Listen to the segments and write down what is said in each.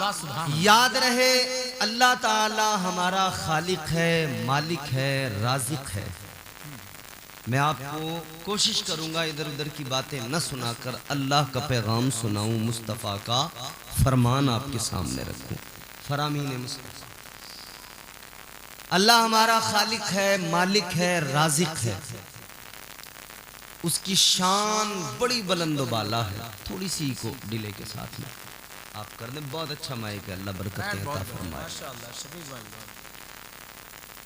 याद रहे अल्लाह ताला हमारा खालिक है, मालिक है, राज़िक है। मैं आपको कोशिश करूंगा इधर उधर की बातें न सुनाकर अल्लाह का पैगाम सुनाऊं, मुस्तफ़ा का फरमान आपके सामने रखूं। फरामीन मुस्तफ़ा, अल्लाह हमारा खालिक है, मालिक है, राज़िक है। उसकी शान बड़ी बुलंद बाला है। थोड़ी सी को डिले के साथ में आप कर दें, बहुत अच्छा माइक है, अल्लाह बरकतें अता फरमाए।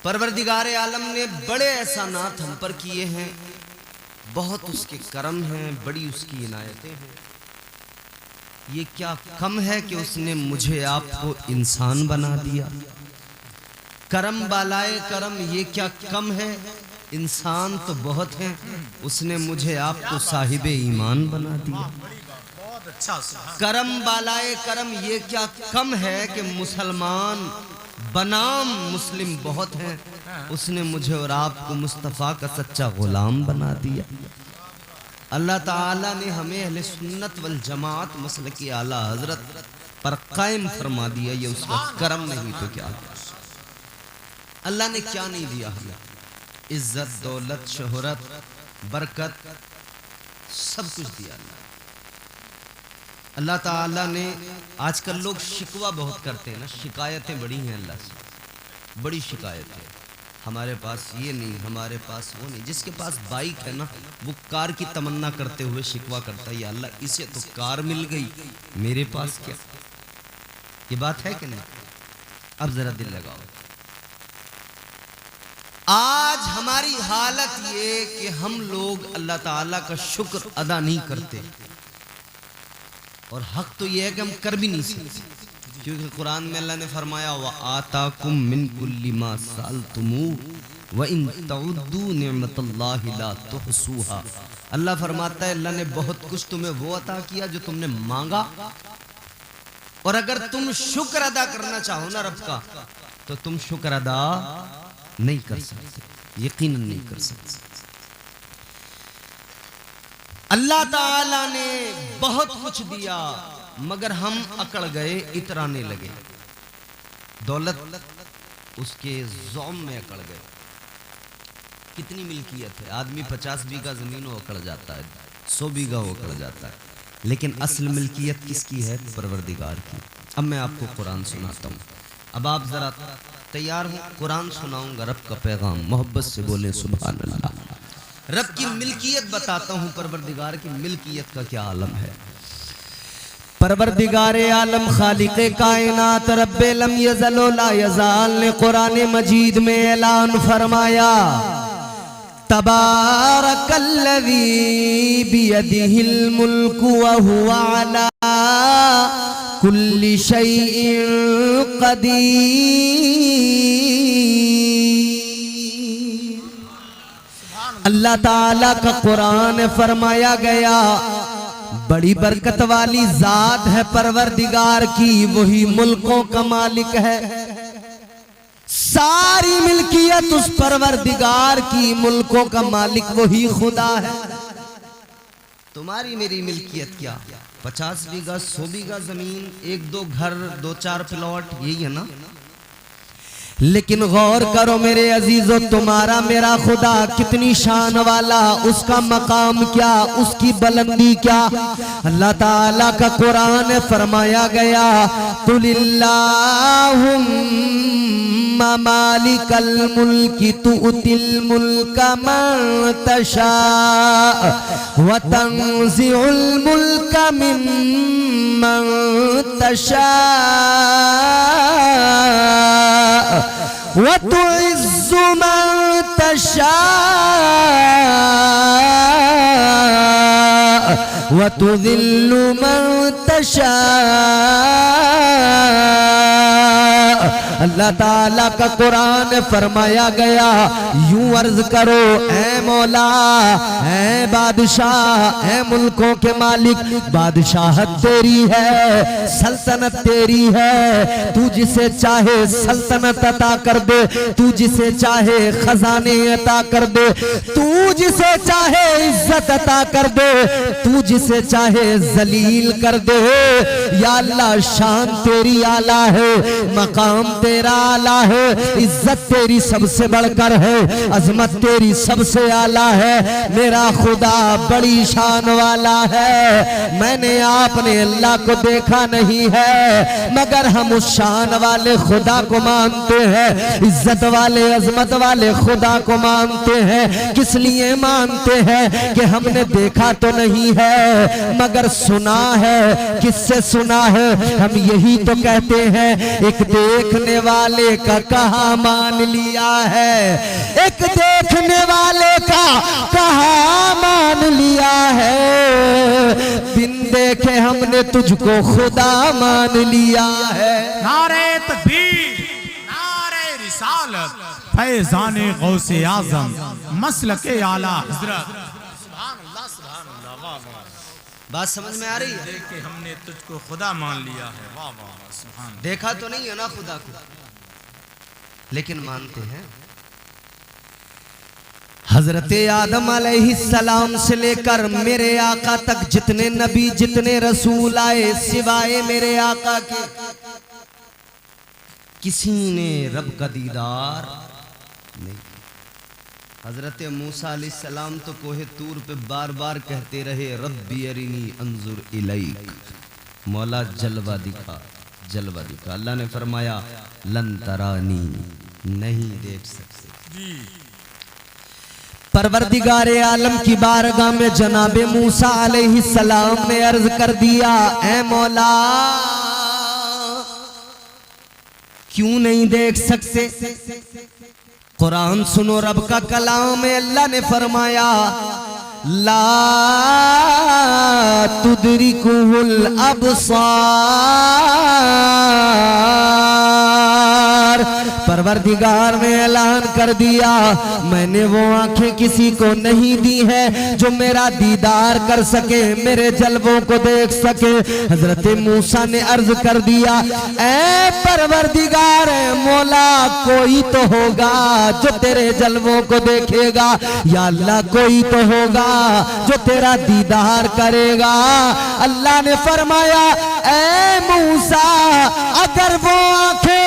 परवरदिगार आलम ने बड़े एहसानात हम पर किए हैं, बहुत उसके करम हैं, बड़ी उसकी इनायतें हैं। ये क्या कम है कि उसने मुझे आपको इंसान बना दिया। करम बालाए करम, ये क्या कम है, इंसान तो बहुत हैं, उसने मुझे आपको साहिबे ईमान बना दिया। करम बालाए करम, ये क्या कम है कि मुसलमान बनाम मुस्लिम बहुत हैं, उसने मुझे और आपको मुस्तफ़ा का सच्चा गुलाम बना दिया। अल्लाह ताला ने हमें अहले सुन्नत वल जमात मसलक आला हजरत पर कायम फरमा दिया। ये उसका करम नहीं तो क्या। अल्लाह ने क्या नहीं दिया हमें, इज्जत, दौलत, शोहरत, बरकत, सब कुछ दिया। अल्लाह ताला ने, आजकल लोग शिकवा बहुत करते हैं ना, शिकायतें बड़ी हैं अल्लाह से, बड़ी शिकायतें। हमारे पास ये नहीं, हमारे पास वो नहीं। जिसके पास बाइक है ना, वो कार की तमन्ना करते हुए शिकवा करता है, या अल्लाह इसे तो कार मिल गई, मेरे पास क्या। ये बात है कि नहीं? अब जरा दिल लगाओ। आज हमारी हालत ये कि हम लोग अल्लाह ताला का शुक्र अदा नहीं करते, और हक तो ये है कि हम कर भी नहीं सकते, क्योंकि कुरान में अल्लाह ने फरमाया व आताकुम मिन कुल्ली मा सालतुमू व इन तउद्दू निअमतल्लाहि ला तुहसूहा। अल्लाह फरमाता है अल्लाह ने बहुत कुछ तुम्हें वो अता किया जो तुमने मांगा, और अगर तुम शुक्र अदा करना चाहो ना रब का, तो तुम शुक्र अदा नहीं कर सकते, यकीनन नहीं कर सकते। अल्लाह ताला ने बहुत कुछ दिया, मगर हम अकड़ गए, इतराने लगे। दौलत उसके ज़ौम में अकड़ गए। कितनी मिल्कियत है, आदमी 50 बीघा जमीन हो अकड़ जाता है, 100 बीघा हो अकड़ जाता है, लेकिन असल मिल्कियत किसकी है? परवरदिगार की। अब मैं आपको कुरान सुनाता हूँ। अब आप जरा तैयार हो, कुरान सुनाऊंगा रब का पैगाम, मोहब्बत से बोले सुभान अल्लाह। रब की मिल्कियत बताता हूँ, परवरदिगार की मिल्कियत का क्या आलम है। परवरदिगार आलम खालिक़े कायनात रब्बे लम यज़ल व ला यज़ाल ने कुरान मजीद में ऐलान फरमाया, तबारकल्लज़ी बियदिहिल मुल्कु व हुवा अला कुल्लि शैइन क़दीर। अल्लाह ताला का कुरान फरमाया गया, बड़ी बरकत वाली जात है परवरदिगार की, वही मुल्कों का मालिक है। सारी मिल्कियत उस परवरदिगार की, मुल्कों का मालिक वही खुदा है। तुम्हारी मेरी मिल्कियत क्या? 50 बीघा, 100 बीघा जमीन, 1-2 घर, 2-4 प्लॉट, यही है ना। लेकिन गौर करो मेरे अजीजों, तुम्हारा मेरा खुदा कितनी शान वाला, उसका मकाम क्या, उसकी बुलंदी क्या। अल्लाह ताला का कुरान फरमाया गया, कुलिल्लाहुम्मा मालिकल मुल्की तुअतिल मुल्का मन तशा व तंज़िउल मुल्का मिम्मन तशा व तुइज़्ज़ु मन तशा व तुज़िल्लु मन तशा। अल्लाह ताला का कुरान फरमाया गया, यूं अर्ज करो ऐ मौला, ऐ बादशाह, ऐ मुल्कों के मालिक, बादशाहत तेरी है, सल्तनत तेरी है, तू जिसे चाहे सल्तनत अता कर दे, तू जिसे चाहे खजाने अता कर दे, तू जिसे चाहे इज्जत अता कर दे, तू जिसे चाहे जलील कर दे। या अल्लाह शान तेरी आला है, मकाम तेरा आला है, इज्जत तेरी सबसे बढ़कर है, अजमत तेरी सबसे आला है, मेरा खुदा बड़ी शान वाला है। मैंने आपने अल्लाह को देखा नहीं है, मगर हम उस शान वाले खुदा को मानते हैं, इज्जत वाले अजमत वाले खुदा को मानते हैं। किस लिए मानते हैं कि हमने देखा तो नहीं है मगर सुना है। किससे सुना है? हम यही तो कहते हैं, एक देखने वाले का कहा मान लिया है, एक देखने वाले का कहा मान लिया है, बिन देखे हमने तुझको खुदा मान लिया है। नारे तकबीर, नारे रिसालत, फैज़ाने गौसे आज़म, मसलके आला हज़रत। सुभान अल्लाह, सुभान अल्लाह, वाह वाह। बात समझ में आ रही है? देख के हमने तुझको खुदा मान लिया है, वाह वाह, सुभान। देखा तो नहीं है ना खुदा को, लेकिन मानते हैं। हजरत आदम अलैहिस्सलाम से लेकर मेरे आका तक जितने नबी जितने रसूल आए, सिवाय मेरे आका के किसी ने रब का दीदार नहीं। हजरत मूसा अलैहिस्सलाम तो कोहे तूर पे बार बार कहते रहे, रब्बी अरिनी अंजुर इलैक, मौला जलवा दिखा, जलवा दिखा। अल्लाह ने फरमाया लन तरानी, नहीं देख सकते जी। परवरदिगारे आलम की बारगाह में जनाबे मूसा अलैहिस्सलाम ने अर्ज कर दिया, ऐ मौला क्यों नहीं देख सकते? कुरान सुनो, रब का कलाम है। अल्लाह ने फरमाया ला तुदरिकुहुल अबसार। परवरदिगार ने ऐलान कर दिया, मैंने वो आंखें किसी को नहीं दी है जो मेरा दीदार कर सके, मेरे जलवों को देख सके। हजरत मूसा ने अर्ज कर दिया, ऐ परवरदिगार मौला कोई तो होगा जो तेरे जलवों को देखेगा, या अल्लाह कोई तो होगा जो तेरा दीदार करेगा। अल्लाह ने फरमाया, ऐ मूसा अगर वो आंखें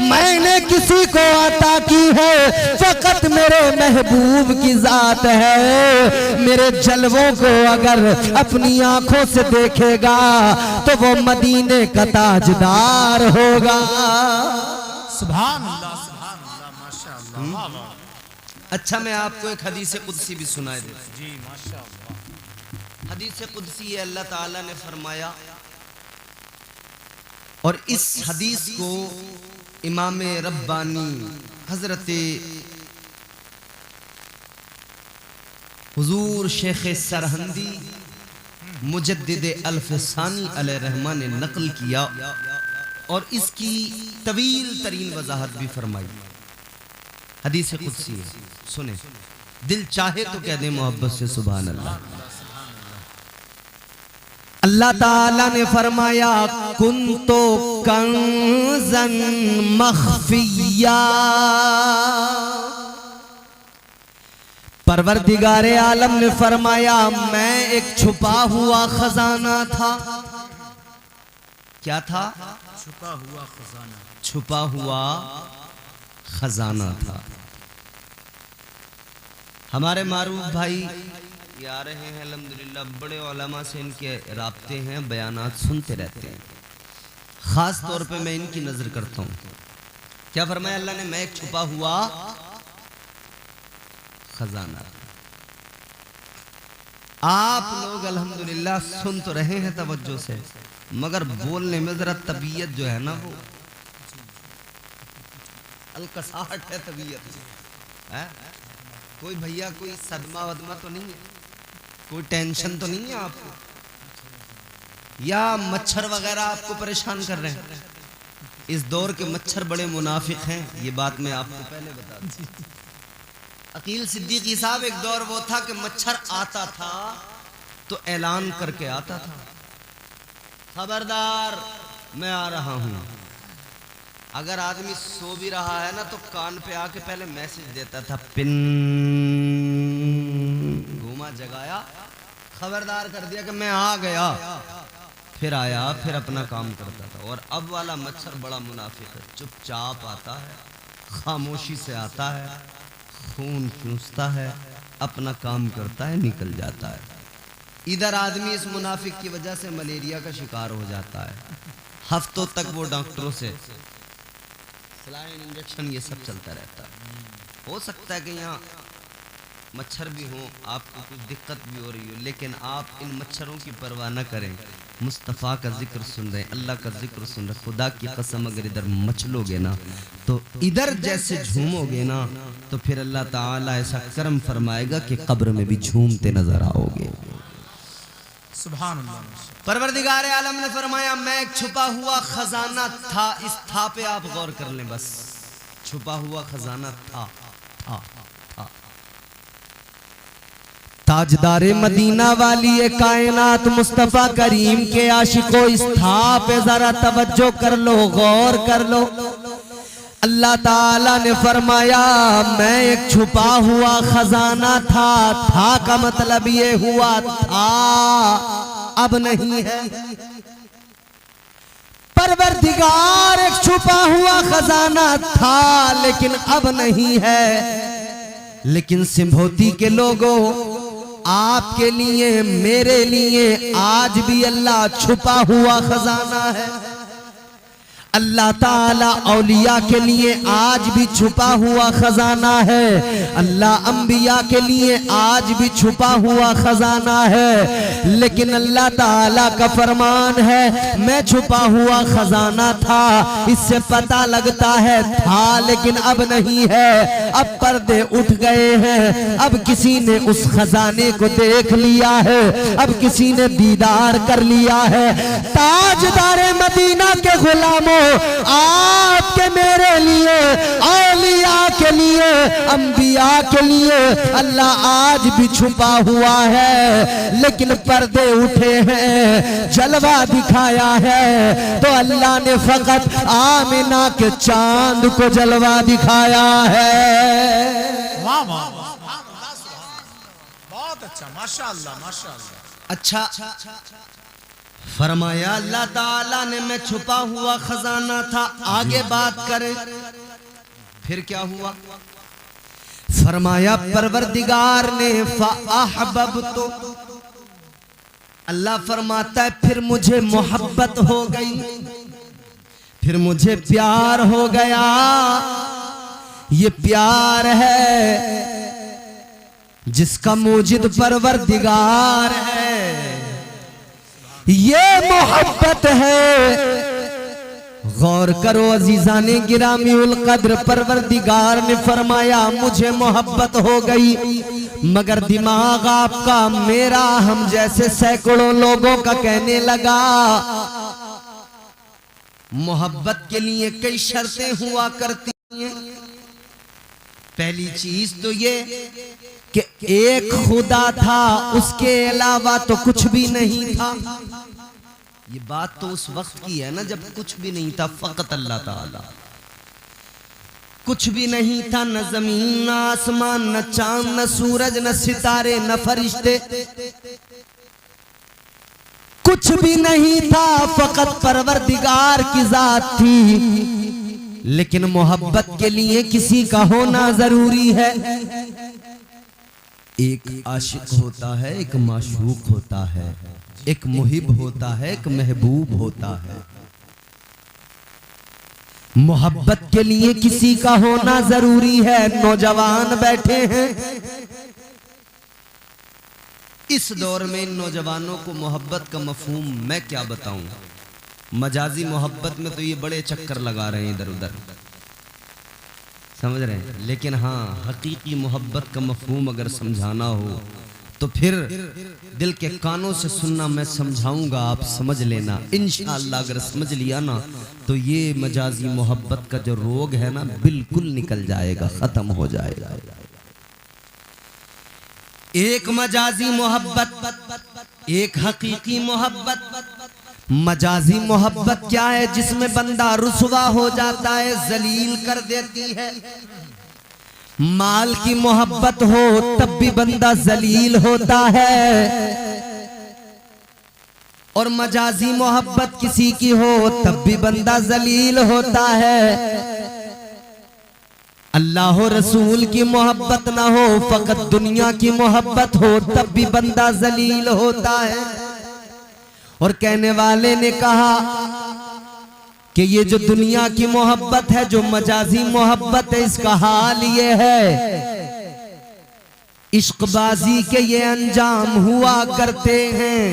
मैंने किसी को अता की है फकत मेरे महबूब की जात है, मेरे जलवों को अगर अपनी आंखों से देखेगा तो वो मदीने का ताजदार होगा। सुभान अल्लाह, सुभान अल्लाह, माशाअल्लाह, वाह वाह। अच्छा, मैं आपको एक हदीस कुदसी भी सुनाए देता हूं। जी माशाअल्लाह। हदीस कुदसी है, अल्लाह ताला ने फरमाया, और इस हदीस को इमाम रब्बानी हजरत हुजूर शेख सरहंदी मुजद्दिद अल्फसानी अलैहिर्रहमान ने नकल किया और इसकी तवील तरीन वजाहत भी फरमाई। हदीस कुदसी है, सुने, दिल चाहे तो कह दे मोहब्बत से सुभान अल्लाह। अल्लाह ताला ने फरमाया, कुंतो कंज़न मख्फिया। परवरदिगारे आलम ने फरमाया, मैं एक छुपा हुआ खजाना था। क्या था? छुपा हुआ खजाना। छुपा हुआ खजाना था। हमारे मारूफ भाई ये आ रहे हैं अल्हम्दुलिल्लाह, बड़े उलमा से इनके राब्ते हैं, बयानात सुनते रहते हैं। खास तौर पे मैं इनकी नजर करता हूँ। क्या फरमाया अल्लाह ने? मैं एक छुपा हुआ खजाना। आप लोग अल्हम्दुलिल्लाह सुन तो रहे हैं तवज्जो से, मगर बोलने में जरा तबीयत जो है ना वो अलकसाहट है तबीयत है। कोई भैया कोई सदमा वदमा तो नहीं है? कोई टेंशन तो नहीं है आपको? या मच्छर वगैरह आपको परेशान कर रहे हैं? इस दौर के मच्छर बड़े मुनाफिक हैं, ये बात मैं आपको पहले बता दूं। अकील सिद्दीकी साहब, एक दौर वो था कि मच्छर आता था तो ऐलान करके आता था, खबरदार मैं आ रहा हूं। अगर आदमी सो भी रहा है ना तो कान पे आके पहले मैसेज देता था, पिन घुमा, जगाया, खबरदार कर दिया कि मैं आ गया, फिर आया, फिर अपना काम करता था। और अब वाला मच्छर बड़ा मुनाफिक है, चुपचाप आता है, खामोशी से आता है, खून चूसता है, अपना काम करता है, निकल जाता है। इधर आदमी इस मुनाफिक की वजह से मलेरिया का शिकार हो जाता है, हफ्तों तक वो डॉक्टरों से सलाइन, इंजेक्शन, ये सब चलता रहता है। हो सकता है कि यहाँ मच्छर भी हो, आपको कुछ दिक्कत भी हो रही हो, लेकिन आप इन मच्छरों की परवाह न करें। मुस्तफ़ा का जिक्र सुन रहे, अल्लाह का जिक्र सुन रहे, खुदा की कसम अगर इधर मचलोगे ना तो इधर जैसे झूमोगे ना तो फिर अल्लाह ताला ऐसा करम फरमाएगा कि कब्र में भी झूमते नजर आओगे। सुभान अल्लाह। परवरदिगार आलम ने फरमाया, मैं एक छुपा हुआ खजाना था। इस था पे आप गौर कर लें, बस छुपा हुआ खजाना था। ताजदारे मदीना वाली ये कायनात मुस्तफा करीम के आशिको, इस था पे जरा तवज्जो कर लो, गौर कर लो। अल्लाह ताला ने फरमाया, मैं एक छुपा हुआ खजाना था। था का मतलब ये हुआ था, अब नहीं है। परवरदिगार एक छुपा हुआ खजाना था लेकिन अब नहीं है। लेकिन सिंभोती के लोगों, आपके लिए, मेरे लिए आज भी अल्लाह छुपा हुआ खजाना है। अल्लाह ताला औलिया के लिए आज भी छुपा हुआ खजाना है। अल्लाह अंबिया के लिए आज भी छुपा हुआ खजाना है। लेकिन अल्लाह ताला का फरमान है, मैं छुपा हुआ खजाना था। इससे पता लगता है था लेकिन अब नहीं है। अब पर्दे उठ गए हैं, अब किसी ने उस खजाने को देख लिया है, अब किसी ने दीदार कर लिया है। ताजदारे मदीना के गुलामों, आपके, मेरे लिए, औलिया के लिए, अंबिया के लिए अल्लाह आज भी छुपा हुआ है। लेकिन पर्दे उठे हैं, जलवा दिखाया है तो अल्लाह ने फकत आमिना के चांद को जलवा दिखाया है। वाह वाह, बहुत अच्छा, माशाअल्लाह माशाअल्लाह। अच्छा फरमाया अल्लाह ताला ने, मैं छुपा हुआ खजाना था। आगे बात करें फिर क्या हुआ। फरमाया परवरदिगार ने फ़अहबब्तु, अल्लाह फरमाता है फिर मुझे मोहब्बत हो गई, फिर मुझे प्यार हो गया। ये प्यार है जिसका मूजिद परवरदिगार है, ये मोहब्बत है। गौर करो अजीजाने गिरामी उल कद्र, परवरदिगार ने फरमाया मुझे मोहब्बत हो गई, मगर दिमाग आपका, मेरा, हम जैसे सैकड़ों लोगों का कहने लगा। मोहब्बत के लिए कई शर्तें हुआ करती हैं। पहली चीज तो ये कि एक खुदा था, उसके अलावा तो कुछ भी नहीं था। ये बात तो उस वक्त की है ना जब कुछ भी नहीं था, फकत अल्लाह ताला। कुछ भी नहीं था, न जमीन, न आसमान, न चांद, न सूरज, न सितारे, न फरिश्ते, कुछ भी नहीं था, फकत परवरदिगार की जात थी। लेकिन मोहब्बत के लिए किसी का होना जरूरी है। एक आशिक होता है, एक माशूक होता है, एक मुहिब होता है, एक महबूब होता है। मोहब्बत के लिए किसी का होना जरूरी है। नौजवान बैठे हैं, इस दौर में इन नौजवानों को मोहब्बत का मफहूम मैं क्या बताऊं। मजाजी मोहब्बत में तो ये बड़े चक्कर लगा रहे हैं इधर उधर, समझ रहे हैं। लेकिन हाँ, हकीकी मोहब्बत का मफहूम अगर समझाना हो तो फिर दिल के कानों से सुनना, मैं समझाऊंगा, आप समझ लेना इंशाअल्लाह। अगर समझ लिया ना तो ये मजाजी मोहब्बत का जो रोग है ना बिल्कुल निकल जाएगा, खत्म हो जाएगा। एक मजाजी मोहब्बत, एक हकीकी मोहब्बत। मजाजी मोहब्बत क्या है? जिसमें बंदा रुसवा हो जाता है, जलील कर देती है। माल की मोहब्बत हो तब भी बंदा जलील होता है, और मजाजी मोहब्बत किसी की हो तब भी बंदा जलील होता है। अल्लाह रसूल की मोहब्बत ना हो, फकत दुनिया की मोहब्बत हो तब भी बंदा जलील होता है। और कहने वाले ने कहा कि ये जो दुनिया की मोहब्बत है, जो मजाजी मोहब्बत है, इसका हाल ये है, इश्कबाजी के ये अंजाम हुआ करते हैं,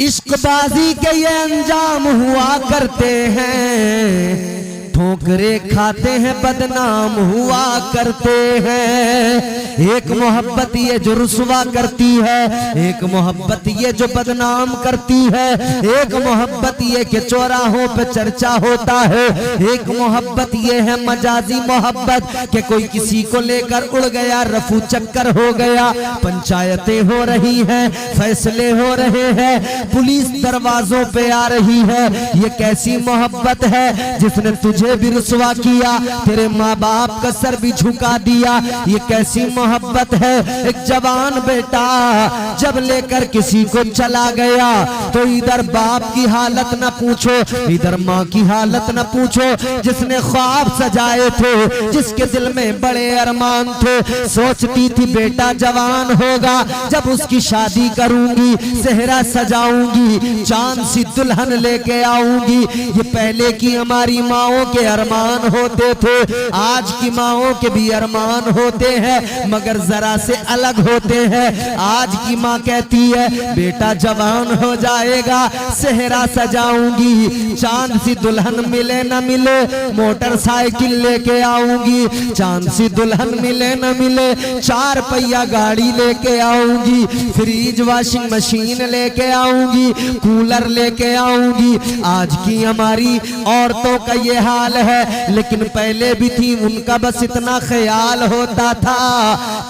इश्कबाजी के ये अंजाम हुआ करते हैं, ठोकरे खाते हैं बदनाम हुआ करते हैं। एक मोहब्बत ये जो रुसवा करती है, एक मोहब्बत ये जो बदनाम करती है, एक मोहब्बत ये कि चौराहों पे चर्चा होता है, एक मोहब्बत ये है मजाजी मोहब्बत कि कोई किसी को लेकर उड़ गया, रफू चक्कर हो गया, पंचायतें हो रही हैं, फैसले हो रहे हैं, पुलिस दरवाजों पे आ रही है। ये कैसी मोहब्बत है जिसने तुझे भी रुसवा किया, तेरे माँ बाप का सर भी झुका दिया। ये कैसी मोहब्बत है? एक जवान बेटा जब लेकर किसी को चला गया तो इधर बाप की हालत न पूछो, इधर माँ की हालत न पूछो। जिसने ख्वाब सजाए थे, जिसके दिल में बड़े अरमान थे, सोचती थी बेटा जवान होगा, जब उसकी शादी करूंगी, सेहरा सजाऊंगी, चांद सी दुल्हन लेके आऊंगी। ये पहले की हमारी माओ के अरमान होते थे, आज की माओ के भी अरमान होते हैं, मगर जरा से अलग होते हैं। आज की माँ कहती है बेटा जवान हो जाएगा, सेहरा सजाऊंगी, चांद सी दुल्हन मिले न मिले, मोटरसाइकिल लेके आऊंगी, चांद सी दुल्हन मिले न मिले, 4 पहिया गाड़ी लेके आऊंगी, फ्रिज वॉशिंग मशीन लेके आऊंगी, कूलर लेके आऊंगी। आज की हमारी औरतों का ये हाल है, लेकिन पहले भी थी, उनका बस इतना ख्याल होता था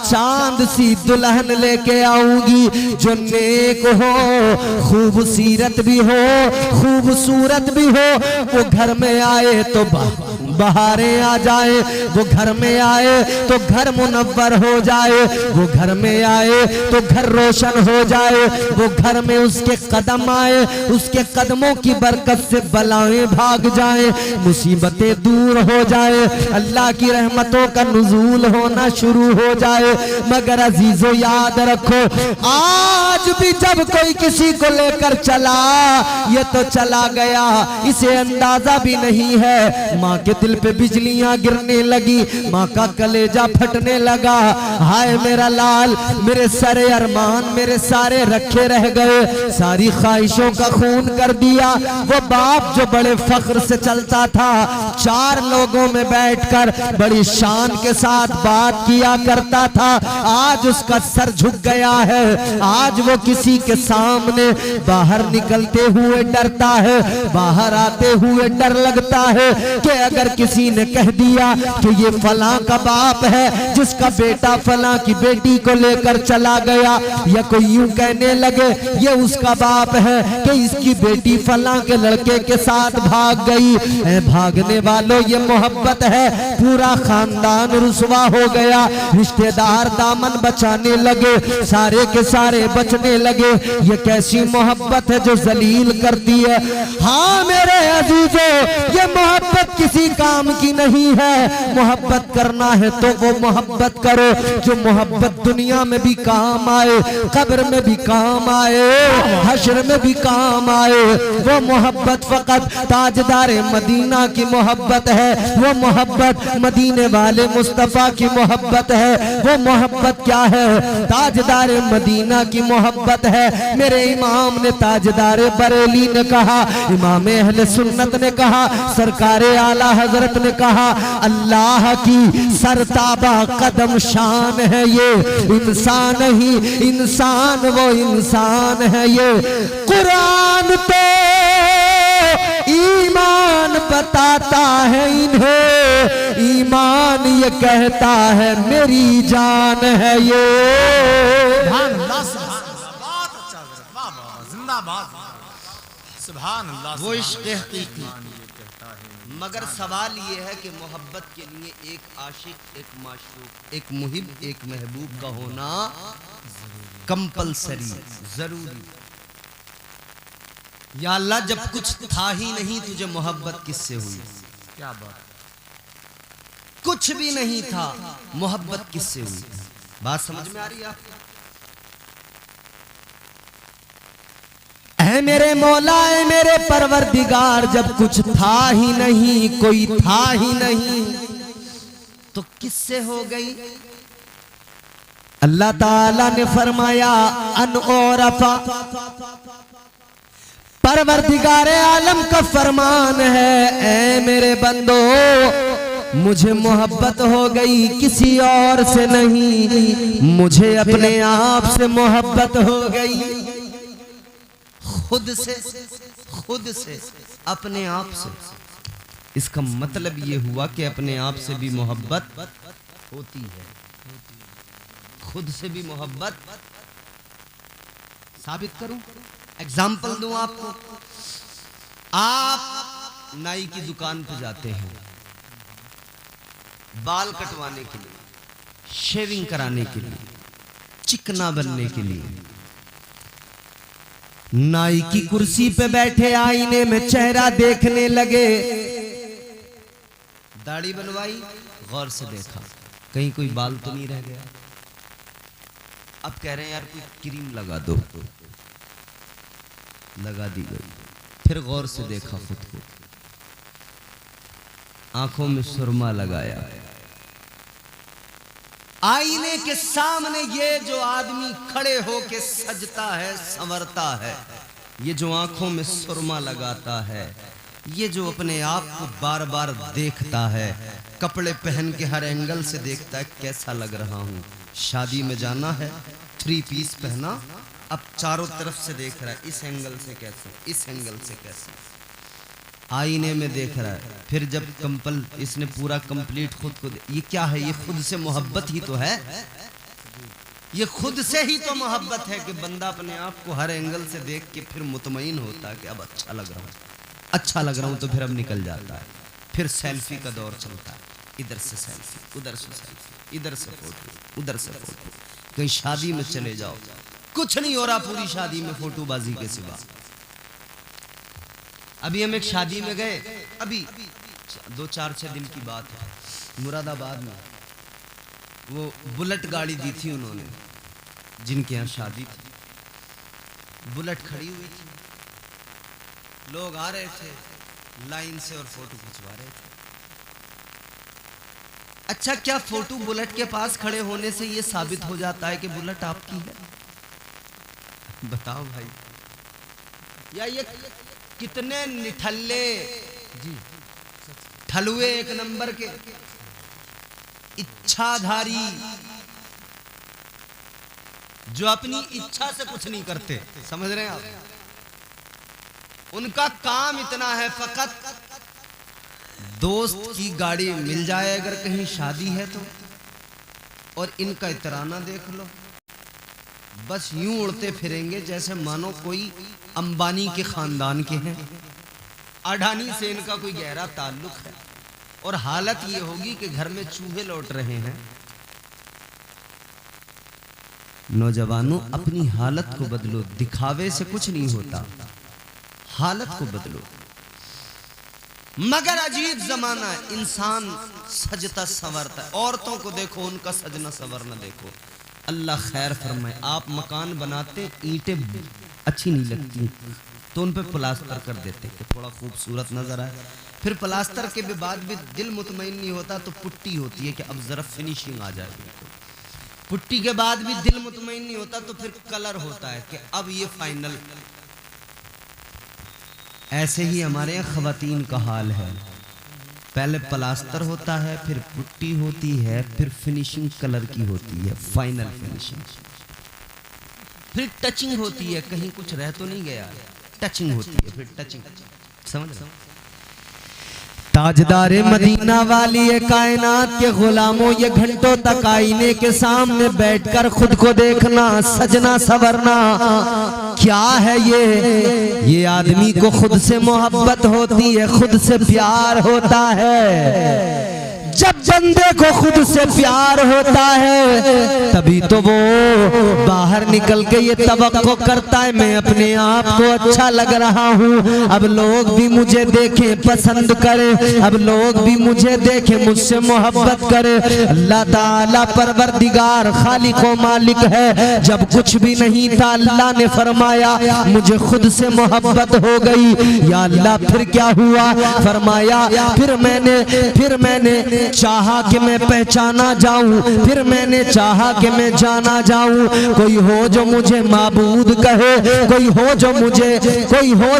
चांद सी दुल्हन लेके आऊंगी, जो नेक हो, खूबसूरत भी हो, खूबसूरत भी हो, वो घर में आए तो बहारें आ जाए, वो घर में आए तो घर मुनव्वर हो जाए, वो घर में आए तो घर रोशन हो जाए, वो घर में उसके कदम आए, उसके कदमों की बरकत से बलाएं भाग जाए, मुसीबतें दूर हो जाए, अल्लाह की रहमतों का नुज़ूल होना शुरू हो जाए। मगर अजीजों याद रखो, आज भी जब कोई किसी को लेकर चला, ये तो चला गया, इसे अंदाजा भी नहीं है। माँ के दिल पे बिजलियां गिरने लगी, माँ का कलेजा फटने लगा, हाय मेरा लाल, मेरे सारे अरमान मेरे सारे रखे रह गए, सारी ख्वाहिशों का खून कर दिया। वो बाप जो बड़े फख्र से चलता था, 4 लोगों में बैठकर बड़ी शान के साथ बात किया करता था, आज उसका सर झुक गया है। आज वो किसी के सामने बाहर निकलते हुए डरता है, बाहर आते हुए डर लगता है कि अगर किसी ने कह दिया कि ये फलां का बाप है जिसका बेटा फलां की बेटी को लेकर चला गया, या कोई यूं कहने लगे ये उसका बाप है कि इसकी बेटी फलां के लड़के के साथ भाग गई, भागने वालों ये मोहब्बत है, पूरा खानदान रुसवा हो गया, रिश्तेदार दामन बचाने लगे, सारे के सारे बचने लगे। ये कैसी मोहब्बत है जो जलील करती है? हाँ मेरे अजीजों, ये मोहब्बत किसी काम की नहीं है। मोहब्बत करना है तो वो मोहब्बत करो जो मोहब्बत दुनिया में भी काम आए, कब्र में भी काम आए, हश्र में भी काम आए। वो मोहब्बत फकत ताजदार मदीना की मोहब्बत है, वो मोहब्बत मदीने वाले मुस्तफा की मोहब्बत है। वो मोहब्बत क्या है? ताजदार मदीना की मोहब्बत है। मेरे इमाम ने ताजदार बरेली ने कहा, इमाम अहले सुन्नत ने कहा, सरकारे आला आला हजरत ने कहा अल्लाह की सरताबा कदम शान है ये, इंसान ही इंसान वो इंसान है ये। कुरान तो ईमान बताता है इन्हें, ईमान ये कहता है मेरी जान है ये। सुभान अल्लाह, बहुत अच्छा, वाह वाह, जिंदाबाद, सुभान अल्लाह। वो इश्क हकीकी। मगर सवाल ये है कि मोहब्बत के लिए एक आशिक, एक माशूक, एक मुहिब, एक महबूब का होना कंपलसरी, जरूरी। या अल्लाह, जब कुछ था ही नहीं तुझे मोहब्बत किससे हुई? क्या बात, कुछ भी नहीं था, मोहब्बत किससे हुई? बात समझ में आ रही है आपको? ऐ मेरे मौला, ऐ मेरे परवरदिगार, जब कुछ था ही नहीं, कोई था ही नहीं, तो किससे हो गई? अल्लाह ताला ने फरमाया अन औरफा, परवरदिगार आलम का फरमान है ऐ मेरे बंदो, मुझे मोहब्बत हो गई किसी और से नहीं, मुझे अपने आप से मोहब्बत हो गई। खुद से, खुद से, अपने आप से। इसका मतलब ये हुआ कि अपने आप से भी मोहब्बत होती है, खुद से भी मोहब्बत। साबित करूं? एग्जाम्पल दूं आपको। आप नाई की दुकान पर जाते हैं बाल कटवाने के लिए, शेविंग कराने के लिए, चिकना बनने के लिए। नाई की कुर्सी पे बैठे आईने में चेहरा देखने लगे, दाढ़ी बनवाई, गौर से देखा कहीं कोई बाल तो नहीं रह गया। अब कह रहे हैं यार कोई क्रीम लगा दो, लगा दी गई। फिर गौर से देखा खुद को, आंखों में सुरमा लगाया। आईने के सामने ये जो आदमी खड़े होके सजता है, संवरता है, ये जो आंखों में सुरमा लगाता है, ये जो अपने आप को बार बार देखता है, कपड़े पहन के हर एंगल से देखता है कैसा लग रहा हूं। शादी में जाना है, 3 पीस पहना, अब चारों तरफ से देख रहा है, इस एंगल से कैसे, इस एंगल से कैसे, आईने में देख रहा है। फिर जब इसने पूरा कंप्लीट खुद को, ये क्या है? ये खुद से मोहब्बत ही तो है। ये खुद से ही तो मोहब्बत है कि बंदा अपने आप को हर एंगल से देख के फिर मुतमईन होता है कि अब अच्छा लग रहा हूँ, अच्छा लग रहा हूँ, तो फिर अब निकल जाता है। फिर सेल्फी का दौर चलता है, इधर से सेल्फी, उधर से सेल्फी, इधर से फोटो, उधर से फोटो। कहीं शादी में चले जाओ, कुछ नहीं हो रहा पूरी शादी में फोटोबाजी के सिवा। अभी हम एक शादी में गए, अभी 2-4-6 दिन की बात है, मुरादाबाद में। वो बुलेट गाड़ी दी थी उन्होंने, जिनके यहाँ शादी थी। बुलेट खड़ी हुई थी, लोग आ रहे थे लाइन से और फोटो खिंचवा रहे थे। अच्छा, क्या फोटो बुलेट के पास खड़े होने से ये साबित हो जाता है कि बुलेट आपकी है? बताओ भाई। या ये कितने निठल्ले जी, ठलुए एक नंबर के इच्छाधारी, जो अपनी इच्छा से कुछ नहीं करते, समझ रहे हैं आप? उनका काम इतना है, फकत दोस्त की गाड़ी मिल जाए अगर कहीं शादी है तो, और इनका इतराना देख लो, बस यूं उड़ते फिरेंगे जैसे मानो कोई अंबानी के खानदान के हैं, अडानी से इनका कोई गहरा ताल्लुक है। और हालत ये होगी कि घर में चूहे लौट रहे हैं। नौजवानों, अपनी हालत को बदलो, दिखावे से कुछ नहीं होता, हालत को बदलो। मगर अजीब जमाना है, इंसान सजता संवरता है। औरतों को देखो, उनका सजना संवरना देखो, अल्लाह खैर फरमाए। आप मकान बनाते, ईंटें अच्छी नहीं लगती तो उन पे प्लास्टर कर देते कि थोड़ा खूबसूरत नजर आए। फिर प्लास्टर के बाद भी दिल मुतमईन नहीं होता तो पुट्टी होती है कि अब जरा फिनिशिंग आ जाए। पुट्टी के बाद भी दिल मुतमईन नहीं होता तो फिर कलर होता है कि अब ये फाइनल। ऐसे ही हमारे यहाँ ख़वातीन का हाल है। पहले प्लास्टर होता है, फिर पुट्टी होती है, फिर फिनिशिंग कलर की होती है, फाइनल फिनिशिंग, फिर टचिंग होती है, कहीं कुछ रह तो नहीं गया, टचिंग होती है, फिर टचिंग, समझ रहे हो? ताजदारे मदीना वाली ये कायनात के गुलामों, ये घंटों तक आईने के सामने बैठकर खुद को देखना, सजना सवरना क्या है ये आदमी को खुद से मोहब्बत होती है, खुद से प्यार होता है। जब बंदे को खुद से प्यार होता है तभी तो वो बाहर निकल के ये तवक्को करता है, मैं अपने आप को अच्छा लग रहा हूँ, अब लोग भी मुझे देखें, पसंद करें, अब लोग भी मुझे देखें, मुझसे मोहब्बत करें। अल्लाह ताला परवरदिगार खालिक व मालिक है। जब कुछ भी नहीं था अल्लाह ने फरमाया मुझे खुद से मोहब्बत हो गई। या अल्लाह फिर क्या हुआ? फरमाया फिर मैंने चाहा कि मैं पहचाना जाऊं, फिर मैंने चाहा कि मैं जाना जाऊं। कोई हो जो मुझे माबूद कहे, कोई हो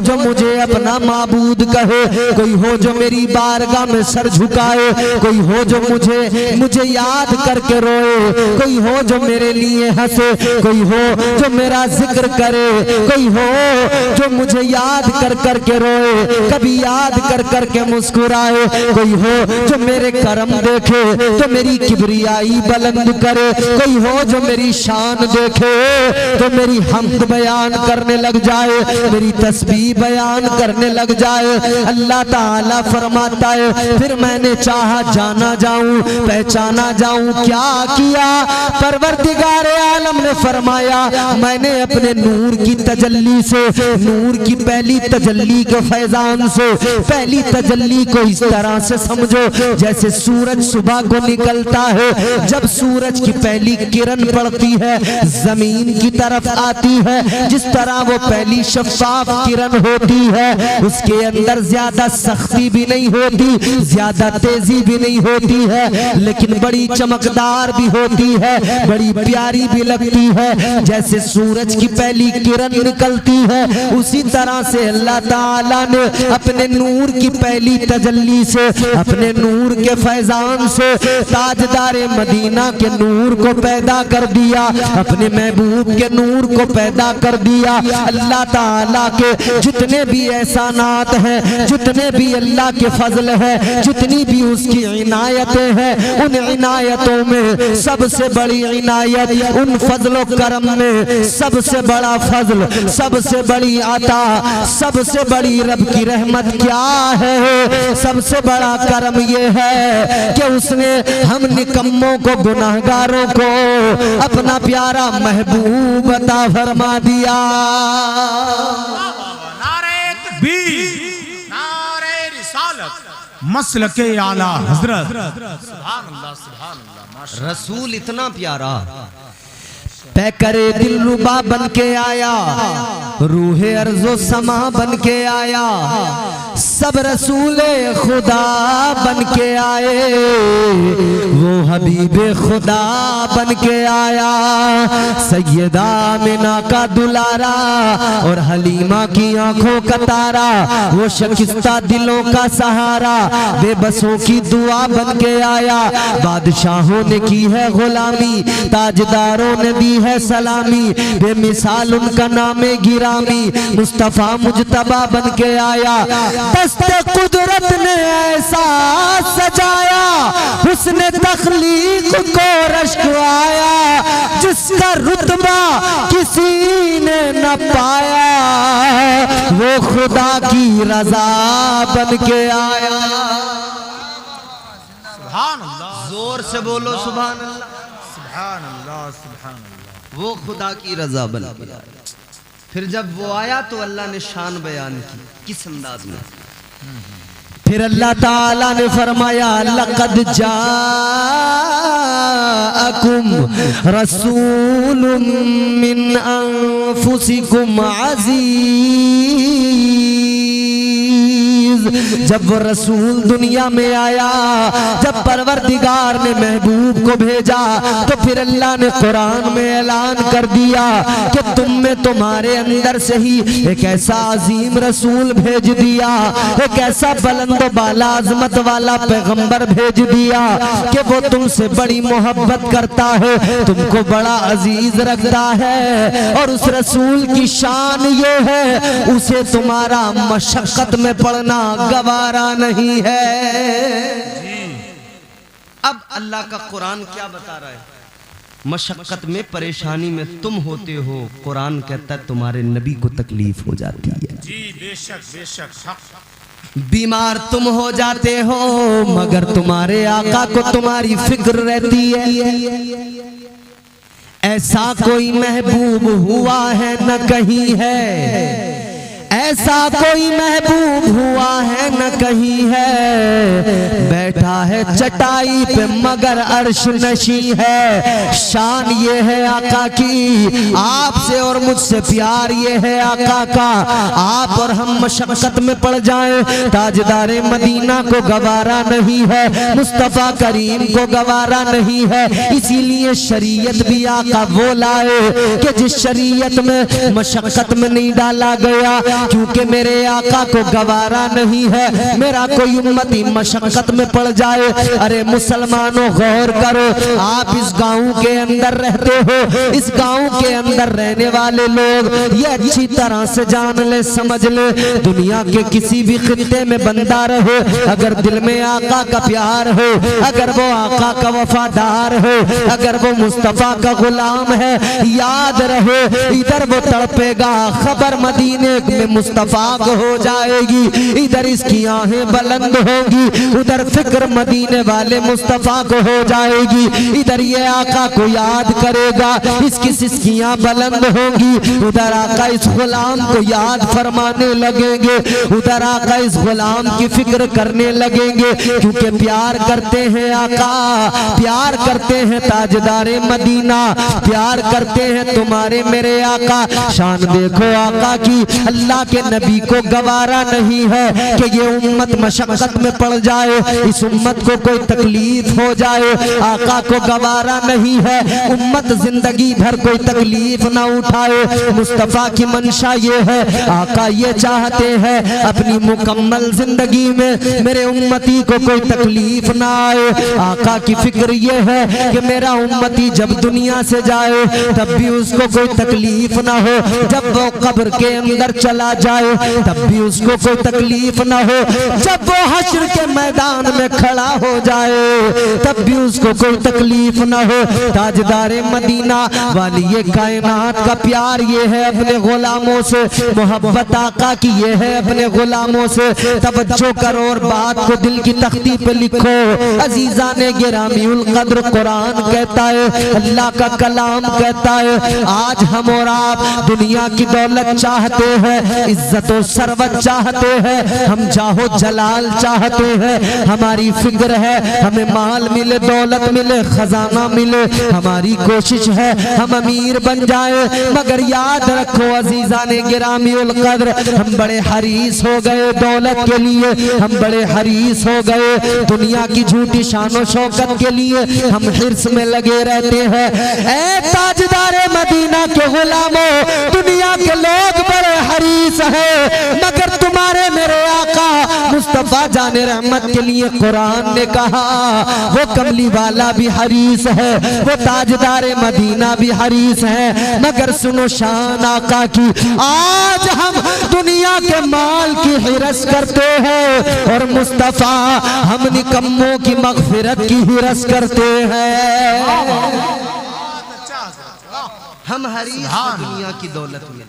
जो मुझे अपना माबूद कहे, कोई हो जो मेरी बारगाह में सर झुकाए, कोई हो जो मुझे याद करके रोए, कोई हो जो मेरे लिए हंसे, कोई हो जो मेरा जिक्र करे, कोई हो जो मुझे याद कर करके रोए, कभी याद कर करके मुस्कुराए, कोई हो जो मेरे करम देखे तो मेरी किबरियाई बुलंद करे, कोई हो जो मेरी शान देखे तो मेरी हम्द बयान करने लग जाए, मेरी तस्बीह बयान करने लग जाए। अल्लाह ताला फरमाता है फिर मैंने चाहा जाना जाऊं, पहचाना जाऊं। क्या किया? परवरदिगार आलम ने फरमाया मैंने अपने नूर की तजल्ली से, नूर की पहली तजल्ली के फैजान से, पहली तजल्ली को इस तरह से समझो जैसे सूरज सुबह को निकलता है, जब सूरज की पहली किरण पड़ती है जमीन की तरफ आती है, जिस तरह वो पहली शफाफ किरण होती है, उसके अंदर ज्यादा सख्ती भी नहीं होती, ज्यादा तेजी भी नहीं होती है, लेकिन बड़ी चमकदार भी होती है, बड़ी प्यारी भी लगती है। जैसे सूरज की पहली किरण निकलती है उसी तरह से अल्लाह ताला ने अपने नूर की पहली तजल्ली से, अपने नूर के फैजान से ताजदारे मदीना के नूर को पैदा कर दिया, अपने महबूब के नूर को पैदा कर दिया। अल्लाह ताला के जितने भी एहसानात हैं, जितने भी अल्लाह के फजल है, जितनी भी उसकी इनायतें हैं, उन इनायतों में सबसे बड़ी इनायत, उन फजलो करम में सबसे बड़ा फजल, सबसे बड़ी अता, सबसे बड़ी रब की रहमत क्या है? सबसे बड़ा करम ये है कि उसने हम निकम्मों को, गुनाहगारों को अपना प्यारा महबूब अता फरमा दिया। नारे तकबीर, नारे रिसालत, मसलके आला हजरत, सुभान अल्लाह, सुभान अल्लाह, माशाअल्लाह। रसूल इतना प्यारा, पैकरे दिल रुबा बन के आया, रूहे अर्जो समा बन के आया, सब रसूले खुदा बन के आए, वो हबीबे खुदा बन के आया। सैयदा आमिना का दुलारा और हलीमा की आंखों का तारा, वो शकिस्ता दिलों का सहारा, बेबसों की दुआ बन के आया। बादशाहों ने की है गुलामी, ताजदारों ने दी है सलामी, बेमिसाल उनका नामे गिरामी, मुस्तफा मुजतबा बन के आया। दस्ते कुदरत ने ऐसा सजाया, उसने तख्लीक को रश्क आया, जिसका रुतबा किसी ने न पाया, वो खुदा की रजा बन के आया। सुभान अल्लाह, जोर से बोलो सुभान अल्लाह। सुभान अल्लाह, सुभान अल्लाह। वो खुदा की रजा बन के आया। फिर जब वो आया तो अल्लाह ने शान बयान की, किस अंदाज में? फिर अल्लाह ताला ने फरमाया लक़द जाअकुम रसूलुम मिन अनफुसिकुम अज़ीज़ अजीज, जब वो रसूल दुनिया में आया, जब परवरदिगार ने महबूब को भेजा, तो फिर अल्लाह ने कुरान में ऐलान कर दिया कि तुम में तुम्हारे अंदर से ही एक ऐसा अजीम रसूल भेज दिया, एक ऐसा बुलंद बाला अजमत वाला पैगंबर भेज दिया कि वो तुमसे बड़ी मोहब्बत करता है, तुमको बड़ा अजीज रखता है। और उस रसूल की शान ये है, उसे तुम्हारा मशक्कत में पड़ना गवारा नहीं है। अब अल्लाह का कुरान क्या बता रहा है? मशक्कत में, परेशानी में तुम होते हो, कुरान कहता है तुम्हारे नबी को तकलीफ हो जाती है। जी बेशक बेशक। बीमार तुम हो जाते हो, मगर तुम्हारे आका को तुम्हारी फिक्र रहती है। ऐसा कोई महबूब हुआ है न कहीं है, ऐसा कोई महबूब हुआ है न कहीं है, बैठा है चटाई पे मगर अर्श नशी है। शान ये है आका की, आपसे और मुझसे प्यार ये है आका का। आप और हम मशक्कत में पड़ जाएं, ताजदारे मदीना को गवारा नहीं है, मुस्तफा करीम को गवारा नहीं है। इसीलिए शरीयत भी आका वो लाए कि जिस शरीयत में मशक्कत में नहीं डाला गया, क्योंकि मेरे आका को गवारा नहीं है मेरा कोई उम्मती मशक्कत में पड़ जाए। अरे मुसलमानों गौर करो, आप इस गांव के अंदर रहते हो, इस गांव के अंदर रहने वाले लोग ये अच्छी तरह से जान ले, समझ ले, दुनिया के किसी भी खित्ते में बंदा रहे, अगर दिल में आका का प्यार हो, अगर वो आका का वफादार हो, अगर वो मुस्तफा का गुलाम है, याद रहे इधर वो तड़पेगा, खबर मदीने में मुस्तफा को हो जाएगी, इधर इसकी आहें बुलंद होंगी, उधर फिक्र मदीने वाले मुस्तफा को हो जाएगी, इधर ये आका को याद करेगा, इसकी सिसकियां बुलंद होंगी, उधर आका इस गुलाम को याद फरमाने लगेंगे, उधर आका इस गुलाम की फिक्र करने लगेंगे, क्योंकि प्यार करते हैं आका, प्यार करते हैं ताजदारे मदीना, प्यार करते हैं तुम्हारे मेरे आका। शान देखो आका की, अल्लाह के नबी को गवारा नहीं है कि ये उम्मत मशक्कत में पड़ जाए, इस उम्मत को कोई तकलीफ हो जाए, आका को गवारा नहीं है उम्मत जिंदगी भर कोई तकलीफ ना उठाए। मुस्तफा की मंशा ये है, आका ये चाहते हैं अपनी मुकम्मल जिंदगी में मेरे उम्मती को कोई तकलीफ ना आए। आका की फिक्र ये है कि मेरा उम्मती जब दुनिया से जाए तब भी उसको कोई तकलीफ ना हो, जब वो कब्र के अंदर चला जाए तब भी उसको कोई तकलीफ ना हो, जब वो हश्र के मैदान में खड़ा हो जाए तब भी उसको कोई तकलीफ ना हो। ताजदारे मदीना वाली ये कायनात का प्यार ये है अपने गुलामों से, मोहब्बत आका की ये है अपने गुलामों से। तवज्जो करो और बात को दिल की तख्ती पे लिखो। अजीजा ने गिरामीउल कद्र कुरान कहता है, अल्लाह का कलाम कहता है, आज हम और आप दुनिया की दौलत चाहते हैं, इज्जत और सरवत चाहते हैं, हम जाहो जलाल चाहते हैं, हमारी फिक्र है हमें माल मिले, दौलत मिले, खजाना मिले, हमारी कोशिश है हम अमीर बन जाए। मगर याद रखो अजीजा ने गिरामीउल कद्र, हम बड़े हरीस हो गए दौलत के लिए, हम बड़े हरीस हो गए दुनिया की झूठी शानो शौकत के लिए, हम हिर्स में लगे रहते हैं। ऐ ताजदारे मदीना के गुलामों, दुनिया के लोग बड़े हरीस हैं, मगर तुम्हारे मेरे आका मुस्तफा जाने रहमत के लिए कुरान ने कहा वो कमली वाला भी हरीस है, वो ताजदारे मदीना भी हरीस है। मगर सुनो शान आका की, आज हम दुनिया के माल की हिरस करते हैं और मुस्तफा हम निकम्मों की मगफिरत की हिरस करते हैं। हम हरीस दुनिया की दौलत में।